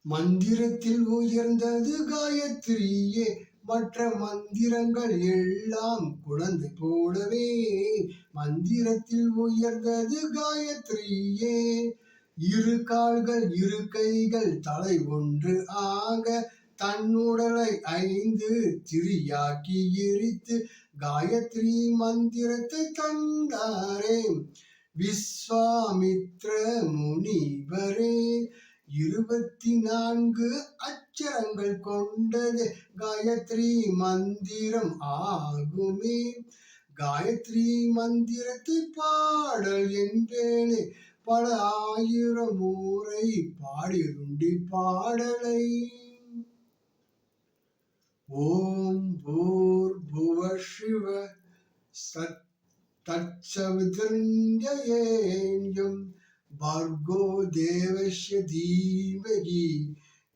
மந்திரத்தில் உயர்ந்தது காயத்ரியே, மற்ற மந்திரங்கள் எல்லாம் குழந்தை போலவே. மந்திரத்தில் உயர்ந்தது காயத்ரியே. இரு கால்கள் இரு கைகள் தலை ஒன்று ஆக, தன்னுடலை 5 திரியாக்கி எரித்து காயத்ரி மந்திரத்தை தந்தாரே விஸ்வாமித்ர முனிவரே. 24 அச்சரங்கள் கொண்டது காயத்ரி மந்திரம் ஆகுமே. காயத்ரி மந்திரத்தை பாடல் என்பேனே, பல 1000 முறை பாடிருண்டி பாடலை. ஓம் பூர்புவஸ்ஸுவ தத்சவிதுர்வரெண்யம் பர்கோ தேவஸ்ய தீமகி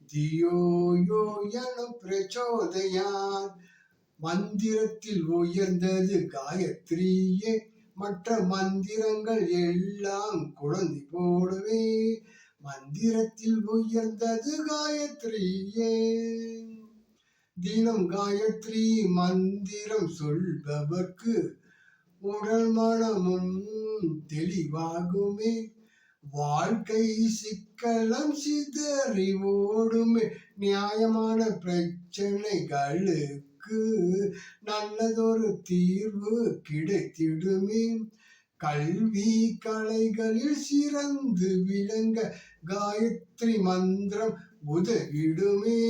தியோ யோ யன பிரச்சோதயாத். மந்திரத்தில் உயர்ந்தது காயத்ரியே, மற்ற மந்திரங்கள் எல்லாம் குழந்தை போலவே. மந்திரத்தில் உயர்ந்தது காயத்ரியே. தினம் காயத்ரி மந்திரம் சொல்பவர்க்கு உடல் மனமும் தெளிவாகுமே. வாழ்க்கை சிக்கலம் சிதறி ஓடுமே. நியாயமான பிரச்சனைகளுக்கு நல்லதொரு தீர்வு கிடைத்திடுமே. கல்வி கலைகளில் சிறந்து விளங்க காயத்ரி மந்திரம் உதவிடுமே.